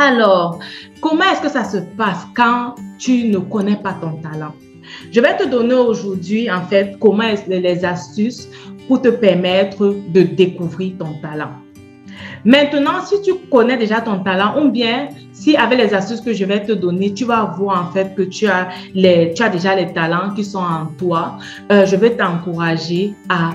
Alors, comment est-ce que ça se passe quand tu ne connais pas ton talent? Je vais te donner aujourd'hui, en fait, comment les astuces pour te permettre de découvrir ton talent. Maintenant, si tu connais déjà ton talent, ou bien si avec les astuces que je vais te donner, tu vas voir en fait que tu as déjà les talents qui sont en toi, je vais t'encourager à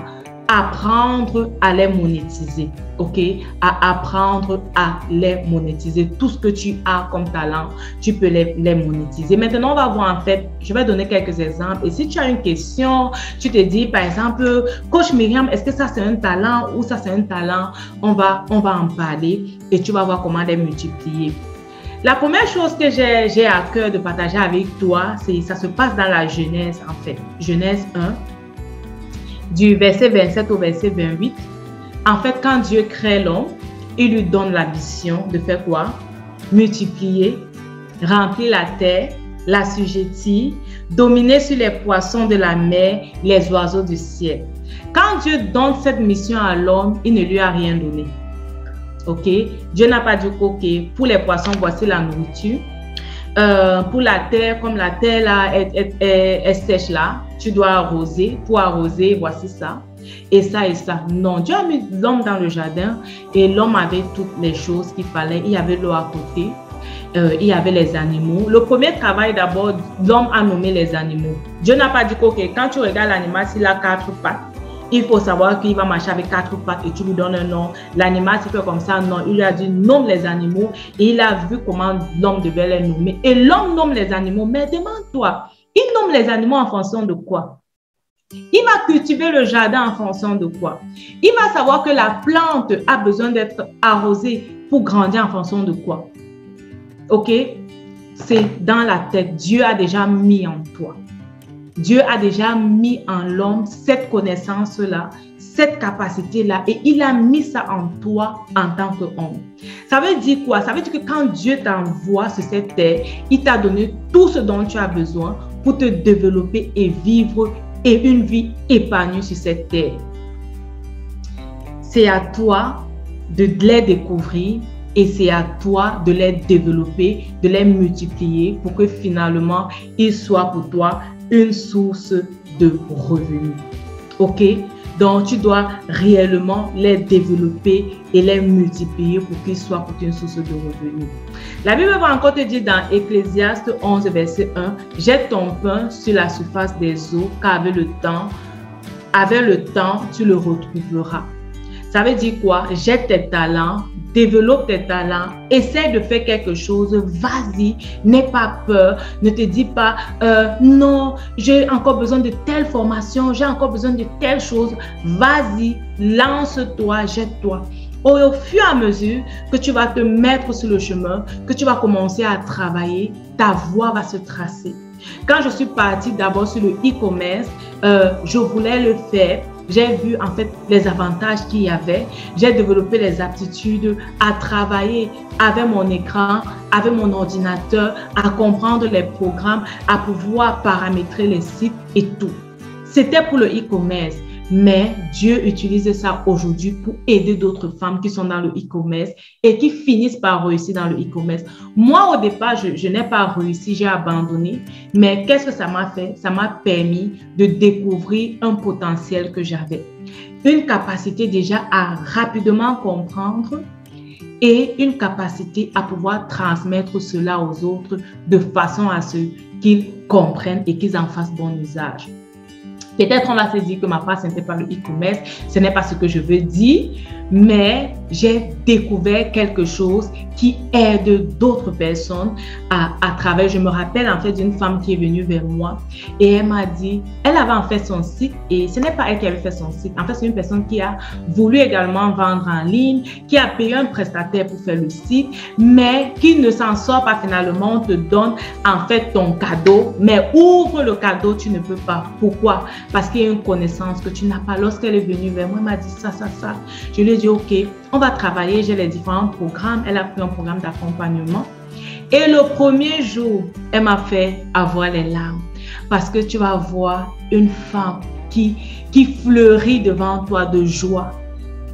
apprendre à les monétiser, ok? À apprendre à les monétiser. Tout ce que tu as comme talent, tu peux les monétiser. Maintenant, on va voir en fait, je vais donner quelques exemples. Et si tu as une question, tu te dis par exemple, Coach Myriam, est-ce que ça c'est un talent ou ça c'est un talent? On va en parler et tu vas voir comment les multiplier. La première chose que j'ai à cœur de partager avec toi, ça se passe dans la Genèse en fait. Genèse 1. Du verset 27 au verset 28, en fait, quand Dieu crée l'homme, il lui donne la mission de faire quoi? Multiplier, remplir la terre, l'assujettir, dominer sur les poissons de la mer, les oiseaux du ciel. Quand Dieu donne cette mission à l'homme, il ne lui a rien donné. Ok? Dieu n'a pas dit, ok, pour les poissons, voici la nourriture. Pour la terre, comme la terre là est sèche là, tu dois arroser. Pour arroser, voici ça. Et ça et ça. Non, Dieu a mis l'homme dans le jardin et l'homme avait toutes les choses qu'il fallait. Il y avait l'eau à côté. Il y avait les animaux. Le premier travail d'abord, l'homme a nommé les animaux. Dieu n'a pas dit que quand tu regardes l'animal, s'il a 4 pattes, il faut savoir qu'il va marcher avec 4 pattes et tu lui donnes un nom. L'animal, s'il fait comme ça, non. Il lui a dit, nomme les animaux. Et il a vu comment l'homme devait les nommer. Et l'homme nomme les animaux. Mais demande-toi, il nomme les animaux en fonction de quoi? Il va cultiver le jardin en fonction de quoi? Il va savoir que la plante a besoin d'être arrosée pour grandir en fonction de quoi? Ok? C'est dans la tête. Dieu a déjà mis en toi. Dieu a déjà mis en l'homme cette connaissance-là, cette capacité-là, et il a mis ça en toi en tant qu'homme. Ça veut dire quoi? Ça veut dire que quand Dieu t'envoie sur cette terre, il t'a donné tout ce dont tu as besoin pour te développer et vivre une vie épanouie sur cette terre. C'est à toi de les découvrir et c'est à toi de les développer, de les multiplier pour que finalement, ils soient pour toi une source de revenus. Ok? Donc, tu dois réellement les développer et les multiplier pour qu'ils soient pour une source de revenus. La Bible va encore te dire dans Ecclésiaste 11, verset 1, « Jette ton pain sur la surface des eaux, car avec le temps, tu le retrouveras. » Ça veut dire quoi? Jette tes talents, développe tes talents, essaie de faire quelque chose, vas-y, n'aie pas peur, ne te dis pas non, j'ai encore besoin de telle formation, j'ai encore besoin de telle chose, vas-y, lance-toi, jette-toi. Au fur et à mesure que tu vas te mettre sur le chemin, que tu vas commencer à travailler, ta voie va se tracer. Quand je suis partie d'abord sur le e-commerce, je voulais le faire. J'ai vu en fait les avantages qu'il y avait. J'ai développé les aptitudes à travailler avec mon écran, avec mon ordinateur, à comprendre les programmes, à pouvoir paramétrer les sites et tout. C'était pour le e-commerce. Mais Dieu utilise ça aujourd'hui pour aider d'autres femmes qui sont dans le e-commerce et qui finissent par réussir dans le e-commerce. Moi, au départ, je n'ai pas réussi, j'ai abandonné. Mais qu'est-ce que ça m'a fait? Ça m'a permis de découvrir un potentiel que j'avais. Une capacité déjà à rapidement comprendre et une capacité à pouvoir transmettre cela aux autres de façon à ce qu'ils comprennent et qu'ils en fassent bon usage. Peut-être on va se dire que ma part, ce n'était pas le e-commerce, ce n'est pas ce que je veux dire, mais j'ai découvert quelque chose qui aide d'autres personnes à travers. Je me rappelle en fait d'une femme qui est venue vers moi et elle m'a dit, elle avait en fait son site et ce n'est pas elle qui avait fait son site. En fait, c'est une personne qui a voulu également vendre en ligne, qui a payé un prestataire pour faire le site, mais qui ne s'en sort pas finalement. On te donne en fait ton cadeau, mais ouvre le cadeau, tu ne peux pas. Pourquoi? Parce qu'il y a une connaissance que tu n'as pas. Lorsqu'elle est venue vers moi, elle m'a dit ça. Je lui ai dit, ok, on va travailler. J'ai les différents programmes. Elle a pris un programme d'accompagnement. Et le premier jour, elle m'a fait avoir les larmes. Parce que tu vas voir une femme qui fleurit devant toi de joie.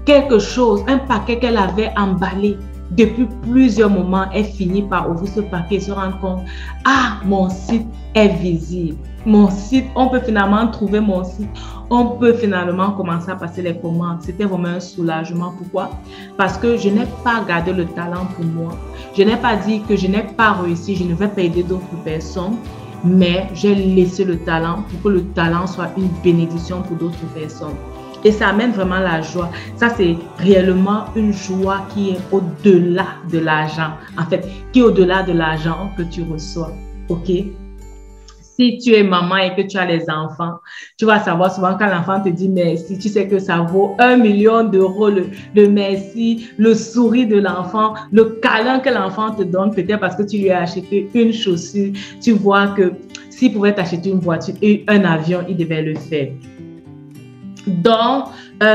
Quelque chose, un paquet qu'elle avait emballé depuis plusieurs moments, elle finit par ouvrir ce paquet et se rendre compte, ah, mon site est visible. Mon site, on peut finalement trouver mon site. On peut finalement commencer à passer les commandes. C'était vraiment un soulagement. Pourquoi? Parce que je n'ai pas gardé le talent pour moi. Je n'ai pas dit que je n'ai pas réussi, je ne vais pas aider d'autres personnes, mais j'ai laissé le talent pour que le talent soit une bénédiction pour d'autres personnes. Et ça amène vraiment la joie. Ça, c'est réellement une joie qui est au-delà de l'argent. En fait, qui est au-delà de l'argent que tu reçois. OK? Si tu es maman et que tu as les enfants, tu vas savoir souvent quand l'enfant te dit merci, tu sais que ça vaut 1 million d'euros, le merci, le sourire de l'enfant, le câlin que l'enfant te donne, peut-être parce que tu lui as acheté une chaussure. Tu vois que s'il pouvait t'acheter une voiture et un avion, il devait le faire. Donc,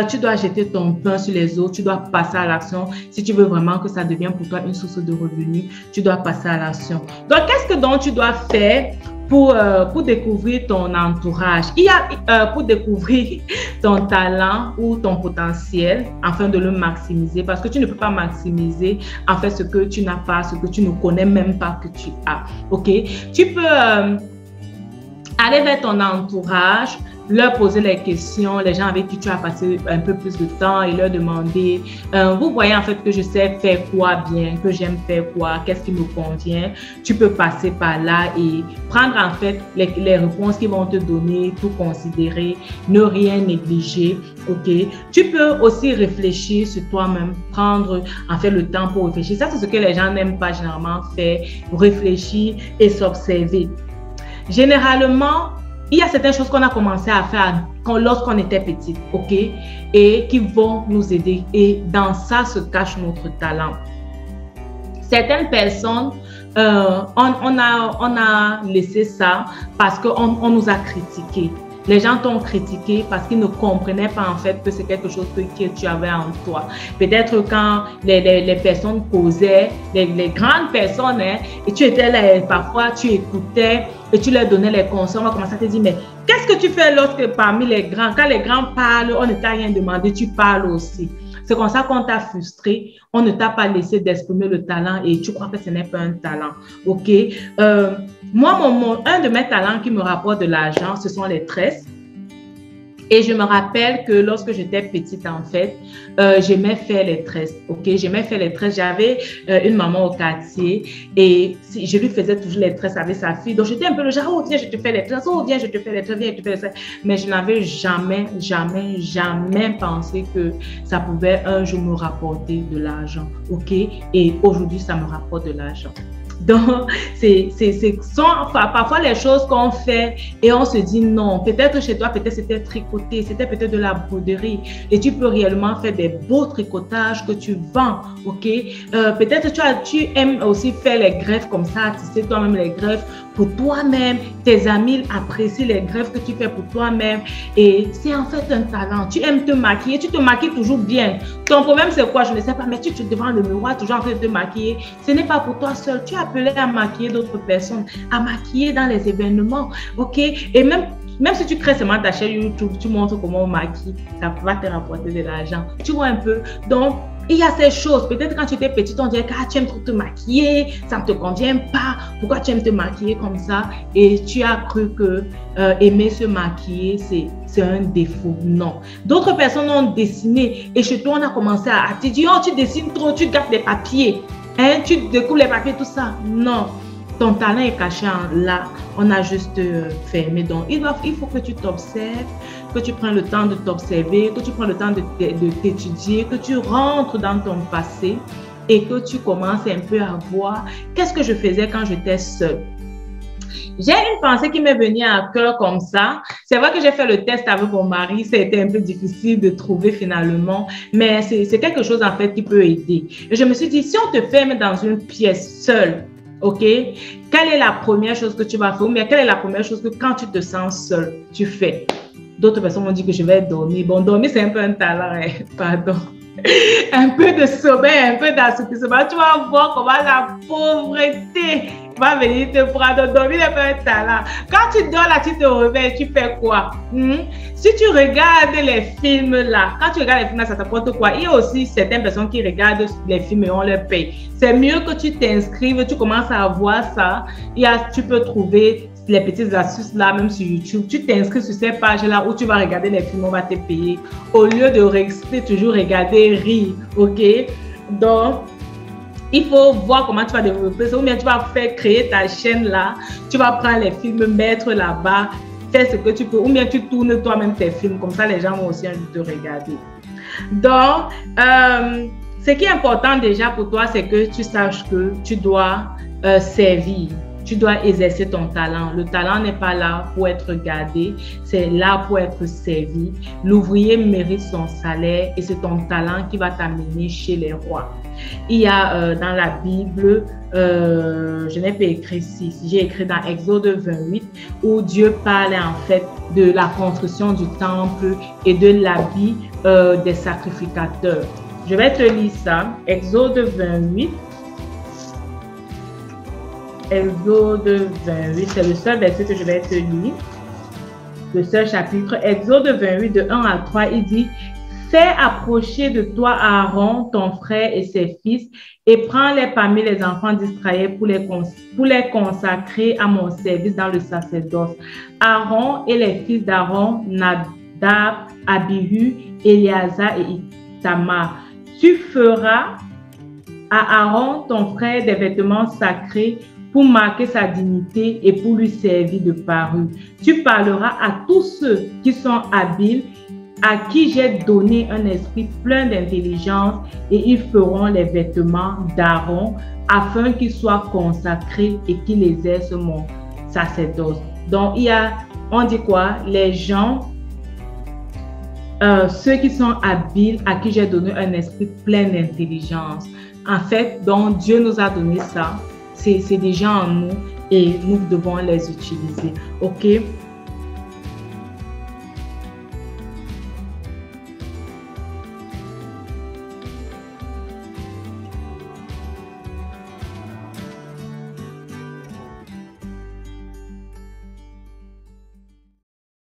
tu dois jeter ton pain sur les autres, tu dois passer à l'action. Si tu veux vraiment que ça devienne pour toi une source de revenus, tu dois passer à l'action. Donc, qu'est-ce que donc tu dois faire pour découvrir ton entourage? Il y a pour découvrir ton talent ou ton potentiel afin de le maximiser, parce que tu ne peux pas maximiser en fait ce que tu n'as pas, ce que tu ne connais même pas que tu as. Ok? Tu peux aller vers ton entourage, leur poser les questions, les gens avec qui tu as passé un peu plus de temps et leur demander, vous voyez en fait que je sais faire quoi bien, que j'aime faire quoi, qu'est-ce qui me convient. Tu peux passer par là et prendre en fait les réponses qu'ils vont te donner, tout considérer, ne rien négliger, ok? Tu peux aussi réfléchir sur toi-même, prendre en fait le temps pour réfléchir. Ça, c'est ce que les gens n'aiment pas généralement faire, réfléchir et s'observer. Généralement, il y a certaines choses qu'on a commencé à faire lorsqu'on était petit, ok? Et qui vont nous aider. Et dans ça se cache notre talent. Certaines personnes, on a laissé ça parce qu'on nous a critiqués. Les gens t'ont critiqué parce qu'ils ne comprenaient pas en fait que c'est quelque chose que tu avais en toi. Peut-être quand les personnes causaient, les grandes personnes, hein, et tu étais là, parfois tu écoutais et tu leur donnais les conseils, on va commencer à te dire, mais qu'est-ce que tu fais lorsque parmi les grands, quand les grands parlent, on ne t'a rien demandé, tu parles aussi. C'est comme ça qu'on t'a frustré, on ne t'a pas laissé d'exprimer le talent et tu crois que ce n'est pas un talent, ok? Moi, un de mes talents qui me rapporte de l'argent, ce sont les tresses. Et je me rappelle que lorsque j'étais petite, en fait, j'aimais faire les tresses, ok? J'aimais faire les tresses. J'avais une maman au quartier et je lui faisais toujours les tresses avec sa fille. Donc, j'étais un peu le genre, oh, viens, je te fais les tresses, oh, viens, je te fais les tresses, viens, je te fais les tresses. Mais je n'avais jamais pensé que ça pouvait un jour me rapporter de l'argent, ok? Et aujourd'hui, ça me rapporte de l'argent. Donc, sont parfois les choses qu'on fait et on se dit non. Peut-être chez toi, peut-être c'était tricoté, c'était peut-être de la broderie et tu peux réellement faire des beaux tricotages que tu vends, ok? Peut-être tu aimes aussi faire les greffes comme ça, tisser toi-même les greffes pour toi-même. Tes amis apprécient les greffes que tu fais pour toi-même et c'est en fait un talent. Tu aimes te maquiller, tu te maquilles toujours bien. Ton problème c'est quoi? Je ne sais pas, mais tu te devant le miroir toujours en train de te maquiller. Ce n'est pas pour toi seul. Tu es appelé à maquiller d'autres personnes, à maquiller dans les événements, ok? Et même si tu crées seulement ta chaîne YouTube, tu montres comment on maquille, ça va te rapporter de l'argent. Tu vois un peu? Donc, il y a ces choses. Peut-être quand tu étais petite, on dirait que tu aimes trop te maquiller, ça ne te convient pas. Pourquoi tu aimes te maquiller comme ça? Et tu as cru que aimer se maquiller, c'est un défaut. Non. D'autres personnes ont dessiné et chez toi, on a commencé à te dire, oh, tu dessines trop, tu gâtes les papiers. Hein, tu découpes les papiers, tout ça. Non. Ton talent est caché là. On a juste fermé. Donc, il faut que tu t'observes, que tu prennes le temps de t'observer, que tu prennes le temps de t'étudier, que tu rentres dans ton passé et que tu commences un peu à voir qu'est-ce que je faisais quand j'étais seule. J'ai une pensée qui m'est venue à cœur comme ça. C'est vrai que j'ai fait le test avec mon mari. Ça a été un peu difficile de trouver finalement, mais c'est quelque chose en fait qui peut aider. Et je me suis dit, si on te ferme dans une pièce seule, ok, quelle est la première chose que tu vas faire? Mais quelle est la première chose que quand tu te sens seule, tu fais? D'autres personnes m'ont dit que je vais dormir. Bon, dormir, c'est un peu un talent, hein? Pardon. Un peu de sommeil, un peu d'assouplissement. Tu vas voir comment la pauvreté va venir te prendre. Dormir n'est pas un talent. Quand tu dors là, tu te réveilles, tu fais quoi? Si tu regardes les films là, quand tu regardes les films là, ça t'apporte quoi? Il y a aussi certaines personnes qui regardent les films et on leur paye. C'est mieux que tu t'inscrives, tu commences à voir ça. Tu peux trouver les petites astuces là, même sur YouTube. Tu t'inscris sur ces pages là où tu vas regarder les films, on va te payer. Au lieu de rester toujours regarder, rire, ok? Donc, il faut voir comment tu vas développer ça, ou bien tu vas faire créer ta chaîne là, tu vas prendre les films, mettre là-bas, faire ce que tu peux, ou bien tu tournes toi-même tes films, comme ça les gens vont aussi envie de te regarder. Donc, ce qui est important déjà pour toi, c'est que tu saches que tu dois servir. Tu dois exercer ton talent. Le talent n'est pas là pour être gardé, c'est là pour être servi. L'ouvrier mérite son salaire et c'est ton talent qui va t'amener chez les rois. Il y a dans la Bible, je n'ai pas écrit ici, j'ai écrit dans Exode 28 où Dieu parle en fait de la construction du temple et de l'habit des sacrificateurs. Je vais te lire ça, Exode 28. Exode 28, c'est le seul verset que je vais te lire. Le seul chapitre. Exode 28, de 1 à 3, il dit: fais approcher de toi Aaron, ton frère et ses fils, et prends-les parmi les enfants d'Israël pour les consacrer à mon service dans le sacerdoce. Aaron et les fils d'Aaron, Nadab, Abihu, Éléazar et Ithamar. Tu feras à Aaron, ton frère, des vêtements sacrés pour marquer sa dignité et pour lui servir de parure. Tu parleras à tous ceux qui sont habiles, à qui j'ai donné un esprit plein d'intelligence, et ils feront les vêtements d'Aaron afin qu'il soit consacré et qu'il exerce mon sacerdoce. Donc, on dit quoi? Les gens, ceux qui sont habiles, à qui j'ai donné un esprit plein d'intelligence. En fait, donc Dieu nous a donné ça. C'est déjà en nous et nous devons les utiliser. OK?